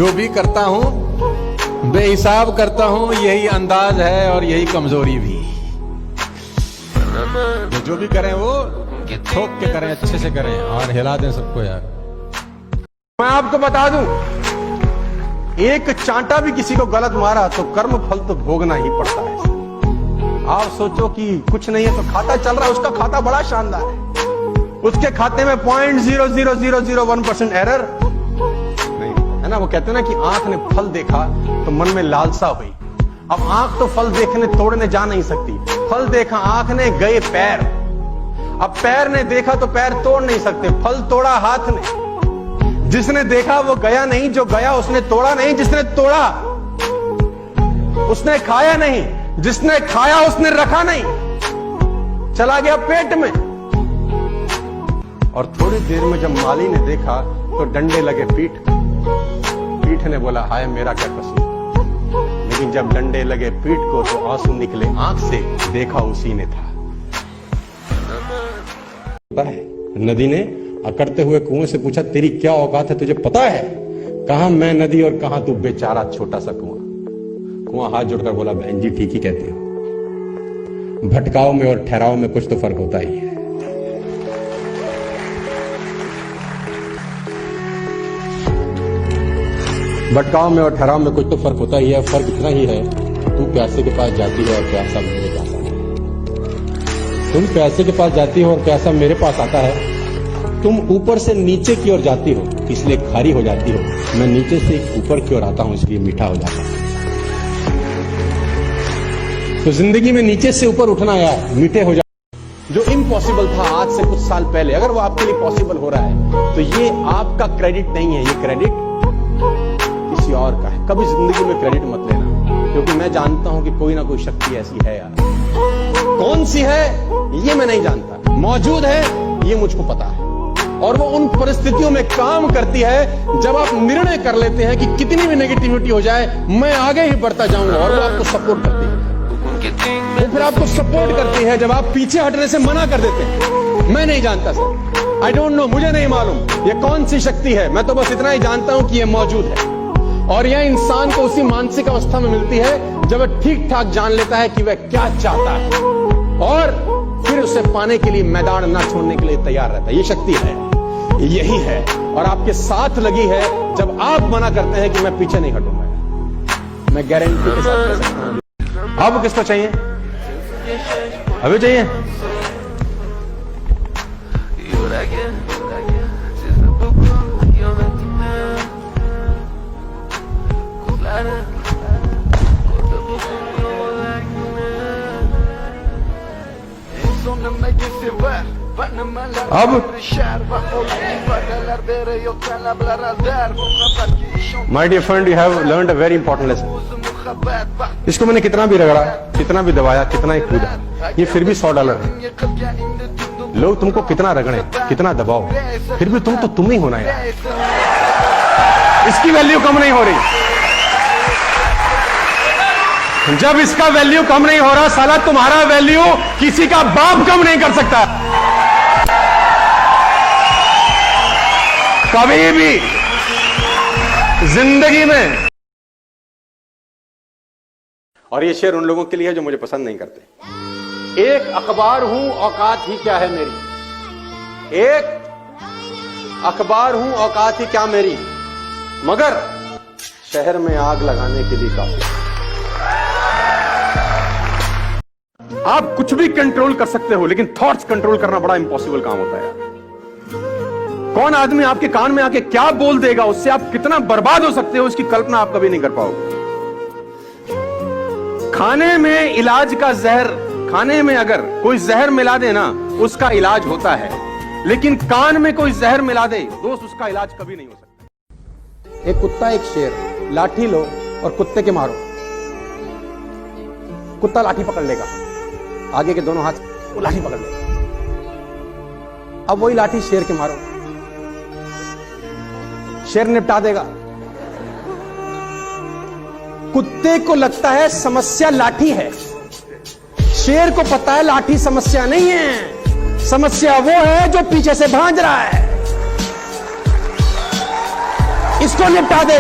जो भी करता हूं बेहिसाब करता हूं, यही अंदाज है और यही कमजोरी भी। जो भी करें वो ठोक के करें, अच्छे से करें और हिला दें सबको यार। मैं आपको बता दूं, एक चांटा भी किसी को गलत मारा तो कर्म फल तो भोगना ही पड़ता है। आप सोचो कि कुछ नहीं है तो खाता चल रहा है, उसका खाता बड़ा शानदार है, उसके खाते में 0.00001% एरर नहीं है ना। वो कहते हैं ना कि आंख ने फल देखा तो मन में लालसा हुई। अब आंख तो फल देखने तोड़ने जा नहीं सकती, फल देखा आंख ने, गए पैर। अब पैर ने देखा तो पैर तोड़ नहीं सकते, फल तोड़ा हाथ ने। जिसने देखा वो गया नहीं, जो गया उसने तोड़ा नहीं, जिसने तोड़ा उसने खाया नहीं, जिसने खाया उसने रखा नहीं, चला गया पेट में। और थोड़ी देर में जब माली ने देखा तो डंडे लगे पीठ। पीठ ने बोला हाय मेरा क्या कसूर। लेकिन जब डंडे लगे पीठ को तो आंसू निकले आंख से, देखा उसी ने था। नदी ने अकड़ते हुए कुएं से पूछा तेरी क्या औकात है, तुझे पता है? कहां मैं नदी और कहां तू बेचारा छोटा सा कुआं। कुआं हाथ जोड़कर बोला बहन जी ठीक ही कहते हो, भटकाव में और ठहराव में कुछ तो फर्क होता ही है। भटकाव में और ठहराव में कुछ तो फर्क होता ही है। फर्क इतना ही है, तू प्यासे के पास जाती है और प्यासा मेरे पास आता है। तुम प्यासे के पास जाती हो और प्यासा मेरे पास आता है। तुम ऊपर से नीचे की ओर जाती हो इसलिए खारी हो जाती हो, मैं नीचे से ऊपर की ओर आता हूं इसलिए मीठा हो जाता हूं। तो जिंदगी में नीचे से ऊपर उठना यार, मीठे हो जाए। जो इम्पॉसिबल था आज से कुछ साल पहले, अगर वो आपके लिए पॉसिबल हो रहा है तो ये आपका क्रेडिट नहीं है, ये क्रेडिट किसी और का है। कभी जिंदगी में क्रेडिट मत लेना, क्योंकि मैं जानता हूं कि कोई ना कोई शक्ति ऐसी है यार। कौन सी है ये मैं नहीं जानता, मौजूद है ये मुझको पता है। और वो उन परिस्थितियों में काम करती है जब आप निर्णय कर लेते हैं कि कितनी भी नेगेटिविटी हो जाए मैं आगे ही बढ़ता जाऊंगा, और वो आपको सपोर्ट करती है। वो फिर आपको सपोर्ट करती है जब आप पीछे हटने से मना कर देते हैं। मैं नहीं जानता सर, आई डोंट नो, मुझे नहीं मालूम ये कौन सी शक्ति है। मैं तो बस इतना ही जानता हूं कि ये मौजूद है, और यह इंसान को उसी मानसिक अवस्था में मिलती है जब वह ठीक ठाक जान लेता है कि वह क्या चाहता है, और फिर उसे पाने के लिए मैदान ना छोड़ने के लिए तैयार रहता है। ये शक्ति है, यही है, और आपके साथ लगी है जब आप मना करते हैं कि मैं पीछे नहीं हटूंगा। मैं गारंटी के साथ कह सकता हूं। अब किसको चाहिए? अभी चाहिए? अब my dear friend, you have learned a very important lesson. इसको मैंने कितना भी रगड़ा, कितना भी दबाया, कितना ही कूदा, ये फिर भी $100 है। लोग तुमको कितना रगड़े, कितना दबाओ, फिर भी तुम तो तुम ही होना यार। इसकी वैल्यू कम नहीं हो रही। जब इसका वैल्यू कम नहीं हो रहा, साला तुम्हारा वैल्यू किसी का बाप कम नहीं कर सकता कभी भी जिंदगी में। और ये शेर उन लोगों के लिए है जो मुझे पसंद नहीं करते। एक अखबार हूं औकात ही क्या है मेरी, एक अखबार हूं औकात ही क्या मेरी, मगर शहर में आग लगाने के लिए काफी। आप कुछ भी कंट्रोल कर सकते हो, लेकिन थॉट्स कंट्रोल करना बड़ा इंपॉसिबल काम होता है। कौन आदमी आपके कान में आके क्या बोल देगा, उससे आप कितना बर्बाद हो सकते हो, उसकी कल्पना आप कभी नहीं कर पाओगे। खाने में इलाज का जहर, खाने में अगर कोई जहर मिला दे ना, उसका इलाज होता है, लेकिन कान में कोई जहर मिला दे दोस्त, उसका इलाज कभी नहीं हो सकता। एक कुत्ता एक शेर, लाठी लो और कुत्ते के मारो, कुत्ता लाठी पकड़ लेगा, आगे के दोनों हाथ वो लाठी पकड़ लेगा। अब वही लाठी शेर के मारो, शेर निपटा देगा। कुत्ते को लगता है समस्या लाठी है, शेर को पता है लाठी समस्या नहीं है, समस्या वो है जो पीछे से भांज रहा है। इसको निपटा दे।